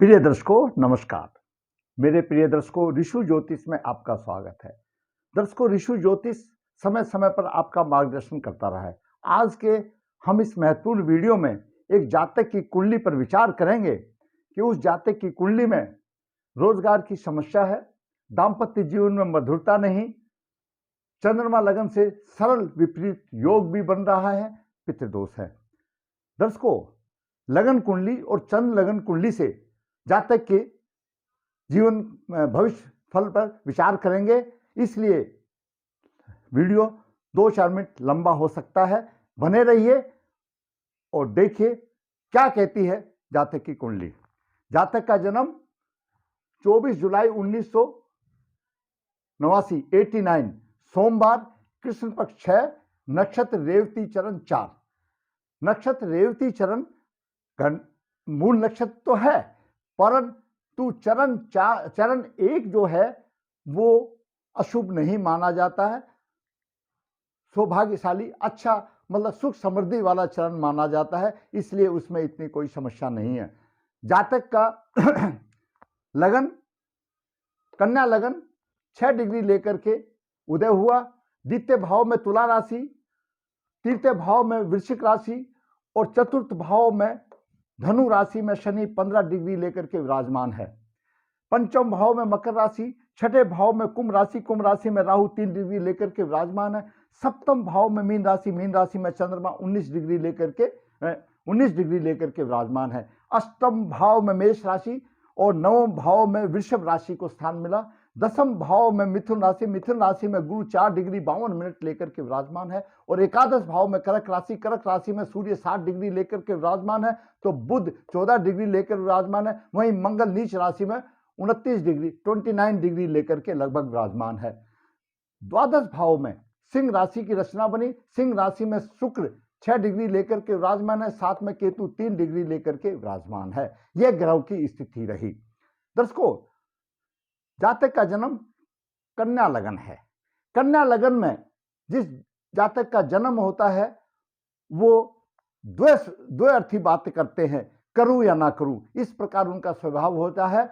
प्रिय दर्शकों नमस्कार। मेरे प्रिय दर्शकों ऋषु ज्योतिष में आपका स्वागत है। दर्शकों ऋषु ज्योतिष समय समय पर आपका मार्गदर्शन करता रहा है। आज के हम इस महत्वपूर्ण वीडियो में एक जातक की कुंडली पर विचार करेंगे कि उस जातक की कुंडली में रोजगार की समस्या है, दाम्पत्य जीवन में मधुरता नहीं, चंद्रमा लगन से सरल विपरीत योग भी बन रहा है, पितृदोष है। दर्शकों लगन कुंडली और चंद्र लगन कुंडली से जातक के जीवन भविष्य फल पर विचार करेंगे, इसलिए वीडियो 2-4 मिनट लंबा हो सकता है। बने रहिए और देखिए क्या कहती है जातक की कुंडली। जातक का जन्म 24 जुलाई 1989 सोमवार, कृष्ण पक्ष 6, नक्षत्र रेवती चरण 4। नक्षत्र रेवती चरण मूल नक्षत्र तो है, परंतु चरण 1 जो है वो अशुभ नहीं माना जाता है। सौभाग्यशाली, अच्छा मतलब सुख समृद्धि वाला चरण माना जाता है, इसलिए उसमें इतनी कोई समस्या नहीं है। जातक का लगन कन्या लगन 6 डिग्री लेकर के उदय हुआ। द्वितीय भाव में तुला राशि, तृतीय भाव में वृश्चिक राशि और चतुर्थ भाव में धनु राशि में शनि 15 डिग्री लेकर के विराजमान है। पंचम भाव में मकर राशि, छठे भाव में कुंभ राशि में राहु 3 डिग्री लेकर के विराजमान है। सप्तम भाव में मीन राशि में चंद्रमा 19 डिग्री लेकर के विराजमान है। अष्टम भाव में मेष राशि और नवम भाव में वृषभ राशि को स्थान मिला। दसम भाव में मिथुन राशि में गुरु 4 डिग्री 52 मिनट लेकर के विराजमान है। और एकादश भाव में कर्क राशि में सूर्य 60 डिग्री लेकर के विराजमान है, तो बुध 14 डिग्री लेकर विराजमान है। वहीं मंगल नीच राशि में 29 डिग्री लेकर के लगभग विराजमान है। द्वादश भाव में सिंह राशि की रचना बनी। सिंह राशि में शुक्र 6 डिग्री लेकर के विराजमान है, साथ में केतु 3 डिग्री लेकर के विराजमान है। यह ग्रह की स्थिति रही। दर्शकों जातक का जन्म कन्या लगन है। कन्या लगन में जिस जातक का जन्म होता है वो द्वैअर्थी बातें करते हैं, करूं या ना करूं, इस प्रकार उनका स्वभाव होता है।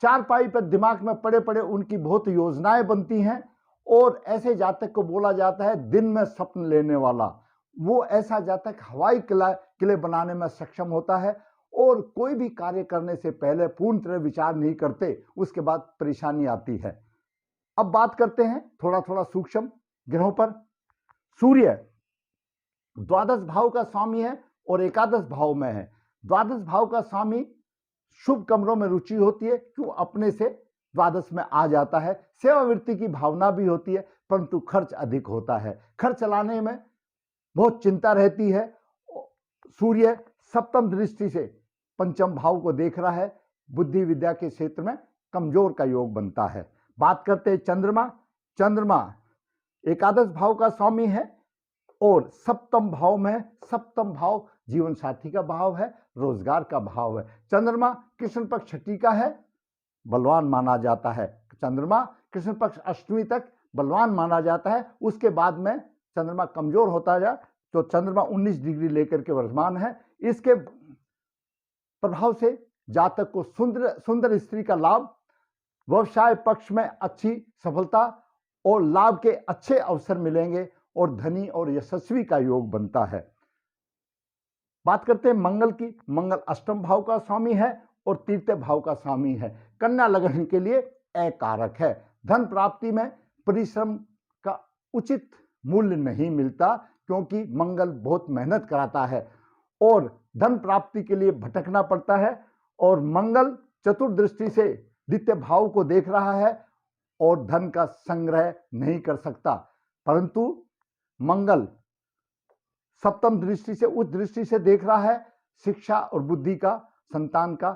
चारपाई पर दिमाग में पड़े पड़े उनकी बहुत योजनाएं बनती हैं और ऐसे जातक को बोला जाता है दिन में स्वप्न लेने वाला। वो ऐसा जातक हवाई किले बनाने में सक्षम होता है और कोई भी कार्य करने से पहले पूर्ण तरह विचार नहीं करते, उसके बाद परेशानी आती है। अब बात करते हैं थोड़ा थोड़ा सूक्ष्म ग्रहों पर। सूर्य द्वादश भाव का स्वामी है और एकादश भाव में है। द्वादश भाव का स्वामी शुभ कमरों में रुचि होती है, क्यों अपने से द्वादश में आ जाता है। सेवावृत्ति की भावना भी होती है, परंतु खर्च अधिक होता है। खर्च चलाने में बहुत चिंता रहती है। सूर्य सप्तम दृष्टि से पंचम भाव को देख रहा है, बुद्धि विद्या के क्षेत्र में कमजोर का योग बनता है। बात करते हैं चंद्रमा। चंद्रमा एकादश भाव का स्वामी है और सप्तम भाव में, सप्तम भाव जीवन साथी का भाव है, रोजगार का भाव है। चंद्रमा कृष्ण पक्ष छठी का है, बलवान माना जाता है। चंद्रमा कृष्ण पक्ष अष्टमी तक बलवान माना जाता है, उसके बाद में चंद्रमा कमजोर होता जाए तो चंद्रमा 19 डिग्री लेकर के वर्तमान है। इसके प्रभाव से जातक को सुंदर स्त्री का लाभ, व्यवसाय पक्ष में अच्छी सफलता और लाभ के अच्छे अवसर मिलेंगे और धनी और यशस्वी का योग बनता है। बात करते हैं मंगल की। मंगल अष्टम भाव का स्वामी है और तृतीय भाव का स्वामी है। कन्या लगन के लिए अकारक है। धन प्राप्ति में परिश्रम का उचित मूल्य नहीं मिलता, क्योंकि मंगल बहुत मेहनत कराता है और धन प्राप्ति के लिए भटकना पड़ता है। और मंगल चतुर्दृष्टि से द्वितीय भाव को देख रहा है और धन का संग्रह नहीं कर सकता, परंतु मंगल सप्तम दृष्टि से, उस दृष्टि से देख रहा है। शिक्षा और बुद्धि का, संतान का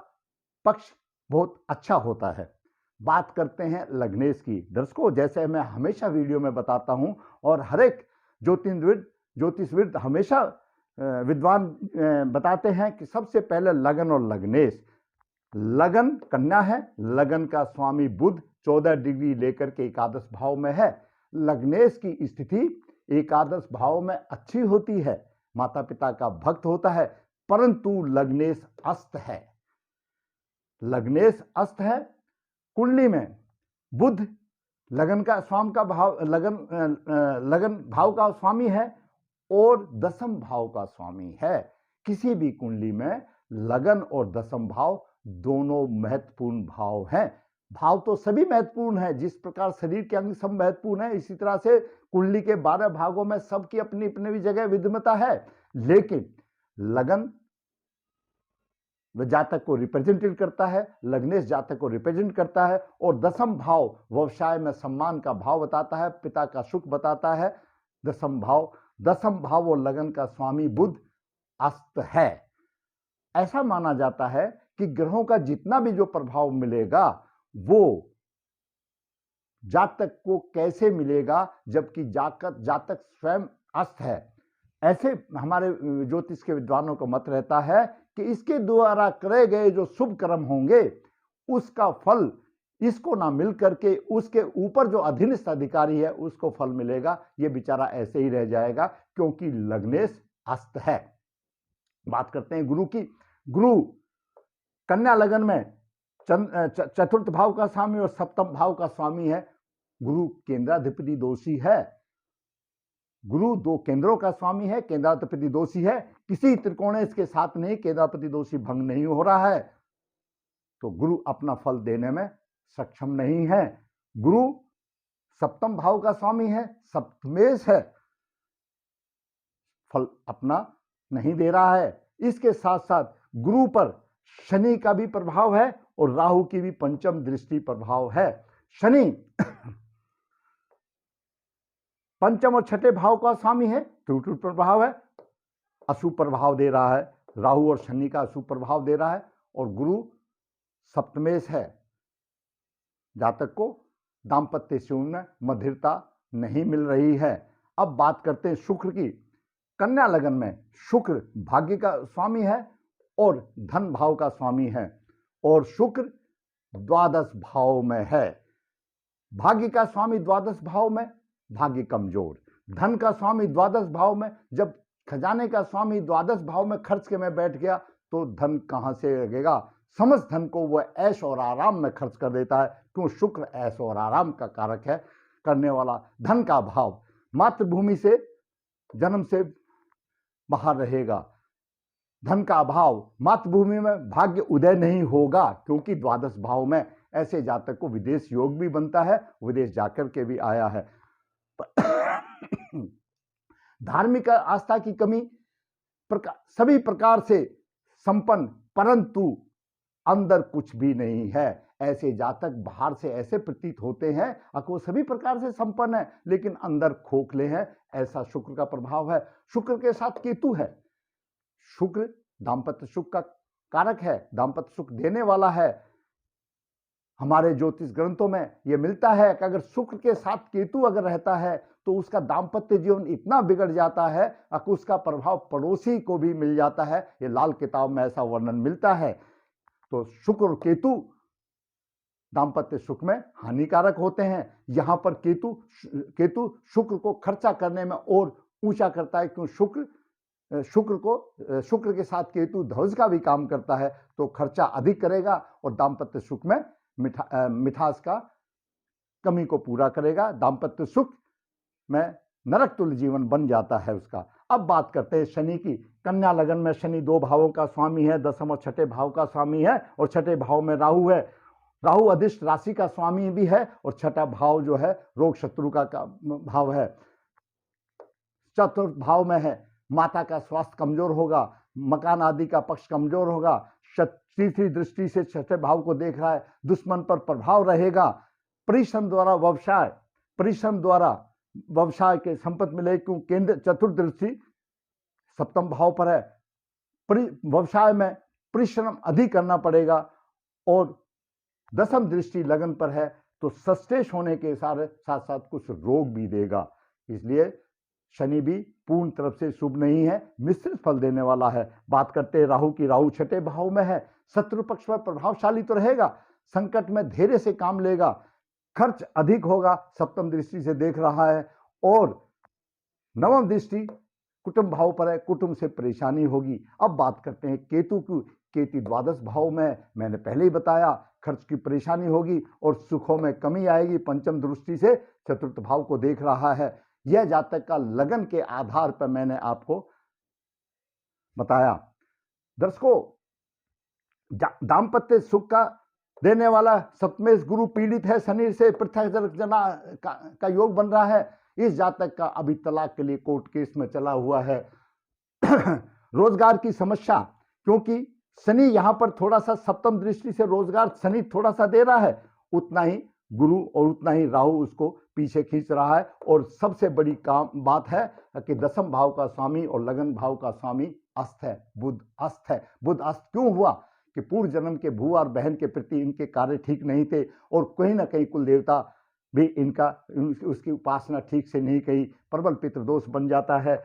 पक्ष बहुत अच्छा होता है। बात करते हैं लग्नेश की। दर्शकों जैसे मैं हमेशा वीडियो में बताता हूं और हर एक ज्योतिषविद हमेशा विद्वान बताते हैं कि सबसे पहले लगन और लग्नेश। लगन कन्या है, लगन का स्वामी बुध 14 डिग्री लेकर के एकादश भाव में है। लग्नेश की स्थिति एकादश भाव में अच्छी होती है, माता पिता का भक्त होता है, परंतु लग्नेश अस्त है। लग्नेश अस्त है, कुंडली में बुध लगन का स्वामी का भाव, लगन भाव का स्वामी है और दसम भाव का स्वामी है। किसी भी कुंडली में लगन और दसम भाव दोनों महत्वपूर्ण भाव हैं। भाव तो सभी महत्वपूर्ण है, जिस प्रकार शरीर के अंग सब महत्वपूर्ण है, इसी तरह से कुंडली के 12 भागों में सबकी अपनी अपनी जगह विद्यमता है। लेकिन लगन जातक को रिप्रेजेंटेट करता है, लग्नेश जातक को रिप्रेजेंट करता है, और दसम भाव व्यवसाय में सम्मान का भाव बताता है, पिता का सुख बताता है। दसम भाव और लगन का स्वामी बुध अस्त है। ऐसा माना जाता है कि ग्रहों का जितना भी जो प्रभाव मिलेगा वो जातक को कैसे मिलेगा, जबकि जातक स्वयं अस्त है। ऐसे हमारे ज्योतिष के विद्वानों का मत रहता है कि इसके द्वारा करे गए जो शुभ कर्म होंगे उसका फल इसको ना मिल करके उसके ऊपर जो अधीनस्थ अधिकारी है उसको फल मिलेगा। ये बेचारा ऐसे ही रह जाएगा, क्योंकि लग्नेश अस्त है। बात करते हैं गुरु की। गुरु कन्या लगन में चतुर्थ भाव का स्वामी और सप्तम भाव का स्वामी है। गुरु केंद्राधिपति दोषी है। गुरु 2 केंद्रों का स्वामी है, केंद्राधिपति दोषी है। किसी त्रिकोणेश के साथ नहीं, केंद्राधिपति दोषी भंग नहीं हो रहा है, तो गुरु अपना फल देने में सक्षम नहीं है। गुरु सप्तम भाव का स्वामी है, सप्तमेश है, फल अपना नहीं दे रहा है। इसके साथ साथ गुरु पर शनि का भी प्रभाव है और राहु की भी पंचम दृष्टि प्रभाव है। शनि पंचम और छठे भाव का स्वामी है, त्रुटि प्रभाव है, अशुभ प्रभाव दे रहा है। राहु और शनि का अशुभ प्रभाव दे रहा है। और गुरु सप्तमेश है, जातक को दाम्पत्य जीवन में मधुरता नहीं मिल रही है। अब बात करते हैं शुक्र की। कन्या लगन में शुक्र भाग्य का स्वामी है और धन भाव का स्वामी है, और शुक्र द्वादश भाव में है। भाग्य का स्वामी द्वादश भाव में, भाग्य कमजोर। धन का स्वामी द्वादश भाव में, जब खजाने का स्वामी द्वादश भाव में खर्च के में बैठ गया तो धन कहां से लगेगा। समस्त धन को वह ऐश और आराम में खर्च कर देता है, क्यों शुक्र ऐश और आराम का कारक है करने वाला। धन का भाव मातृभूमि से जन्म से बाहर रहेगा। धन का अभाव मातृभूमि में भाग्य उदय नहीं होगा, क्योंकि द्वादश भाव में। ऐसे जातक को विदेश योग भी बनता है, विदेश जाकर के भी आया है। धार्मिक आस्था की कमी, सभी प्रकार से संपन्न, परंतु अंदर कुछ भी नहीं है। ऐसे जातक बाहर से ऐसे प्रतीत होते हैं वो सभी प्रकार से संपन्न है, लेकिन अंदर खोखले हैं। ऐसा शुक्र का प्रभाव है। शुक्र के साथ केतु है। शुक्र दाम्पत्य सुख का कारक है, दाम्पत्य सुख देने वाला है। हमारे ज्योतिष ग्रंथों में यह मिलता है कि अगर शुक्र के साथ केतु अगर रहता है तो उसका दाम्पत्य जीवन इतना बिगड़ जाता है कि उसका प्रभाव पड़ोसी को भी मिल जाता है। ये लाल किताब में ऐसा वर्णन मिलता है। तो शुक्र और केतु दाम्पत्य सुख में हानिकारक होते हैं। यहां पर केतु शुक्र को खर्चा करने में और ऊंचा करता है, क्यों शुक्र के साथ केतु ध्वज का भी काम करता है, तो खर्चा अधिक करेगा और दाम्पत्य सुख में मिठास का कमी को पूरा करेगा। दाम्पत्य सुख में नरक तुल्य जीवन बन जाता है उसका। अब बात करते हैं शनि की। कन्या लगन में शनि 2 भावों का स्वामी है, दसम और छठे भाव का स्वामी है, और छठे भाव में राहु है। राहु अधिष्ट राशि का स्वामी भी है, और छठा भाव जो है रोग शत्रु का भाव है। चतुर्थ भाव में है, माता का स्वास्थ्य कमजोर होगा, मकान आदि का पक्ष कमजोर होगा। तीसरी दृष्टि से छठे भाव को देख रहा है, दुश्मन पर प्रभाव रहेगा। परिश्रम द्वारा व्यवसाय के संपत्ति मिले, क्यों केंद्र चतुर्थ दृष्टि सप्तम भाव पर है। व्यवसाय में परिश्रम अधिक करना पड़ेगा, और दसम दृष्टि लगन पर है तो सस्टेश होने के साथ साथ कुछ रोग भी देगा। इसलिए शनि भी पूर्ण तरफ से शुभ नहीं है, मिश्रित फल देने वाला है। बात करते हैं राहु की। राहु छठे भाव में है, शत्रु पक्ष पर प्रभावशाली तो रहेगा, संकट में धैर्य से काम लेगा, खर्च अधिक होगा, सप्तम दृष्टि से देख रहा है। और नवम दृष्टि कुटुंब भाव पर है, कुटुंब से परेशानी होगी। अब बात करते हैं केतु की। केतु द्वादश भाव में, मैंने पहले ही बताया खर्च की परेशानी होगी और सुखों में कमी आएगी। पंचम दृष्टि से चतुर्थ भाव को देख रहा है। यह जातक का लगन के आधार पर मैंने आपको बताया। दर्शकों, दाम्पत्य सुख का देने वाला सप्तमेश गुरु पीड़ित है, शनि से पृथक जना का योग बन रहा है। इस जातक का अभी तलाक के लिए कोर्ट केस में चला हुआ है। रोजगार की समस्या, क्योंकि शनि यहां पर थोड़ा सा सप्तम दृष्टि से रोजगार शनि थोड़ा सा दे रहा है, उतना ही गुरु और उतना ही राहु उसको पीछे खींच रहा है। और सबसे बड़ी बात है कि दसम भाव का स्वामी और लगन भाव का स्वामी अस्त है, बुध अस्त है। बुध अस्त क्यों हुआ कि पूर्व जन्म के भू और बहन के प्रति इनके कार्य ठीक नहीं थे और कहीं ना कहीं कुल देवता भी इनका उसकी उपासना ठीक से नहीं कही, प्रबल पितृदोष बन जाता है।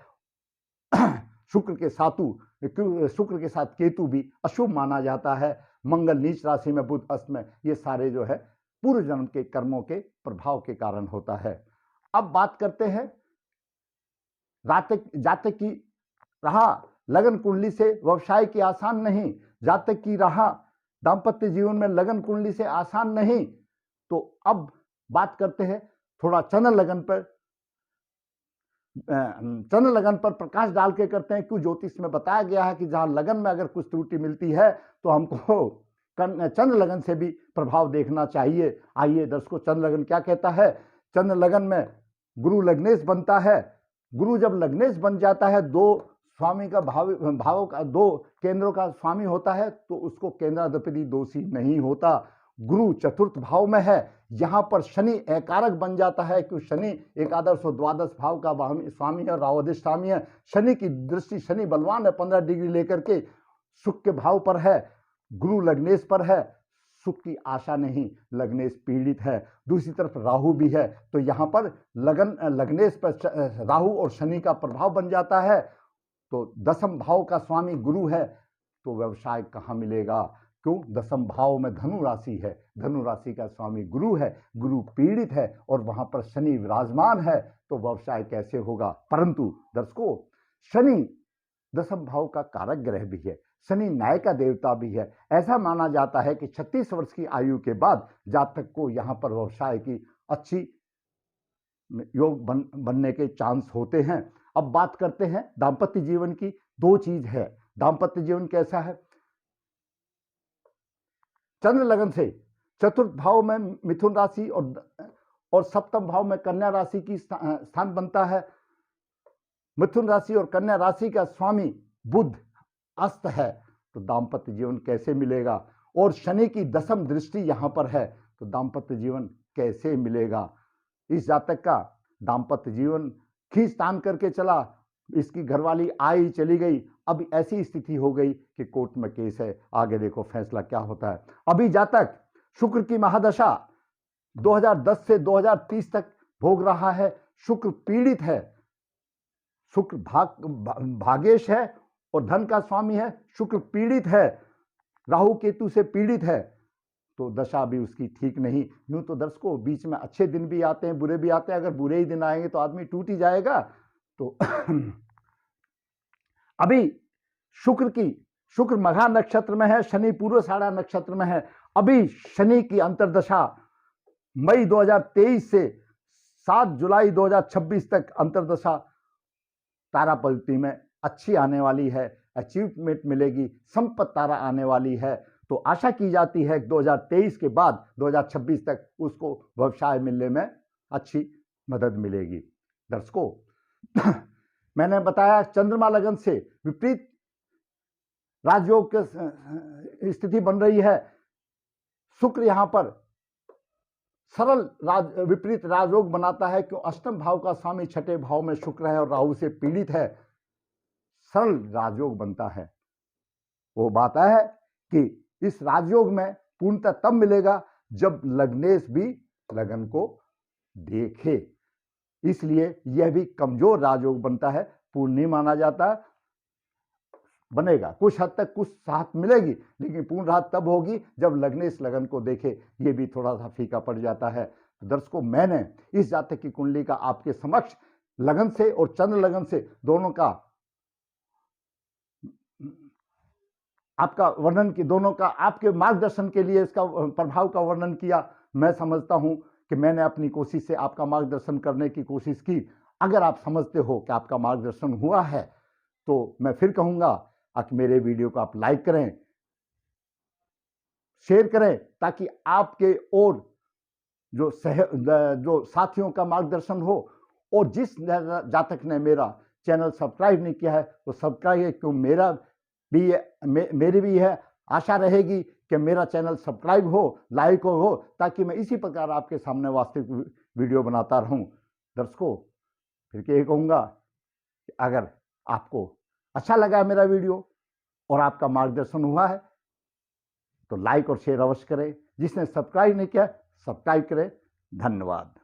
शुक्र के साथ केतु भी अशुभ माना जाता है। मंगल नीच राशि में, बुध अस्त में, ये सारे जो है पूर्व जन्म के कर्मों के प्रभाव के कारण होता है। अब बात करते हैं जातक की रहा लगन कुंडली से व्यवसाय की आसान नहीं, जातक की रहा दाम्पत्य जीवन में लगन कुंडली से आसान नहीं। तो अब बात करते हैं थोड़ा चंद्र लगन पर प्रकाश डाल के करते हैं। क्यों ज्योतिष में बताया गया है कि जहां लगन में अगर कुछ त्रुटि मिलती है तो हमको चंद्र लगन से भी प्रभाव देखना चाहिए। आइए दर्शकों, चंद्र लगन क्या कहता है। चंद्र लगन में गुरु लग्नेश बनता है। गुरु जब लग्नेश बन जाता है, दो स्वामी का भावों का, दो केंद्रों का स्वामी होता है, तो उसको केंद्राधिपति दोषी नहीं होता। गुरु चतुर्थ भाव में है, यहां पर शनि एकारक बन जाता है। क्यों, शनि एकादश और द्वादश भाव का स्वामी है, राहु अधिष्ठानी है। शनि की दृष्टि, शनि बलवान है, 15 डिग्री लेकर के सुख के भाव पर है। गुरु लग्नेश पर है, सुख की आशा नहीं, लग्नेश पीड़ित है। दूसरी तरफ राहु भी है, तो यहां पर लग्नेश पर राहु और शनि का प्रभाव बन जाता है। तो दसम भाव का स्वामी गुरु है, तो व्यवसाय कहां मिलेगा। क्यों, दसम भाव में धनु राशि है, धनु राशि का स्वामी गुरु है, गुरु पीड़ित है और वहां पर शनि विराजमान है, तो व्यवसाय कैसे होगा। परंतु दर्शकों, शनि दसम भाव का कारक ग्रह भी है, शनि न्याय का देवता भी है। ऐसा माना जाता है कि 36 वर्ष की आयु के बाद जातक को यहां पर व्यवसाय की अच्छी योग बनने के चांस होते हैं। अब बात करते हैं दाम्पत्य जीवन की। दो चीज है, दाम्पत्य जीवन कैसा है। चंद्र लगन से चतुर्थ भाव में मिथुन राशि और सप्तम भाव में कन्या राशि की स्थान बनता है। मिथुन राशि और कन्या राशि का स्वामी बुध अस्त है, तो दाम्पत्य जीवन कैसे मिलेगा। और शनि की दसम दृष्टि यहां पर है, तो दाम्पत्य जीवन कैसे मिलेगा। इस जातक का दाम्पत्य जीवन खींच तान करके चला, इसकी घरवाली आई चली गई, अब ऐसी स्थिति हो गई कि कोर्ट में केस है, आगे देखो फैसला क्या होता है। अभी जातक शुक्र की महादशा 2010 से 2030 तक भोग रहा है। शुक्र पीड़ित है, शुक्र भागेश है और धन का स्वामी है। शुक्र पीड़ित है, राहु केतु से पीड़ित है, तो दशा भी उसकी ठीक नहीं। यूं तो दर्शकों, बीच में अच्छे दिन भी आते हैं, बुरे भी आते हैं। अगर बुरे ही दिन आएंगे तो आदमी टूट ही जाएगा। तो अभी शुक्र मघा नक्षत्र में है, शनि पूर्वाषाढ़ा नक्षत्र में है। अभी शनि की अंतर्दशा मई 2023 से 7 जुलाई 2026 तक अंतर्दशा तारा पलटी में अच्छी आने वाली है, अचीवमेंट मिलेगी, संपत्ति तारा आने वाली है। तो आशा की जाती है 2023 के बाद 2026 तक उसको व्यवसाय मिलने में अच्छी मदद मिलेगी। दर्शकों, मैंने बताया चंद्रमा लगन से विपरीत राजयोग की स्थिति बन रही है। शुक्र यहां पर सरल विपरीत राजयोग बनाता है। क्यों, अष्टम भाव का स्वामी छठे भाव में शुक्र है और राहु से पीड़ित है, सरल राजयोग बनता है। वो बात है कि इस राजयोग में पूर्णतः तब मिलेगा जब लग्नेश भी लगन को देखे, इसलिए यह भी कमजोर राजयोग बनता है, पूर्ण नहीं माना जाता। बनेगा कुछ हद तक, कुछ साथ मिलेगी, लेकिन पूर्ण राहत तब होगी जब लग्नेश लगन को देखे। ये भी थोड़ा सा फीका पड़ जाता है। तो दर्शकों, मैंने इस जातक की कुंडली का आपके समक्ष लगन से और चंद्र लगन से दोनों का आपका वर्णन की दोनों का आपके मार्गदर्शन के लिए इसका प्रभाव का वर्णन किया। मैं समझता हूं कि मैंने अपनी कोशिश से आपका मार्गदर्शन करने की कोशिश की। अगर आप समझते हो कि आपका मार्गदर्शन हुआ है तो मैं फिर कहूंगा कि मेरे वीडियो को आप लाइक करें, शेयर करें, ताकि आपके और जो साथियों का मार्गदर्शन हो। और जिस जातक ने मेरा चैनल सब्सक्राइब नहीं किया है तो सब्सक्राइब, क्यों मेरा भी मेरी भी है आशा रहेगी कि मेरा चैनल सब्सक्राइब हो, लाइक हो, ताकि मैं इसी प्रकार आपके सामने वास्तविक वीडियो बनाता रहूं। दर्शकों, फिर ये कहूंगा कि अगर आपको अच्छा लगा मेरा वीडियो और आपका मार्गदर्शन हुआ है तो लाइक और शेयर अवश्य करें। जिसने सब्सक्राइब नहीं किया सब्सक्राइब करें। धन्यवाद।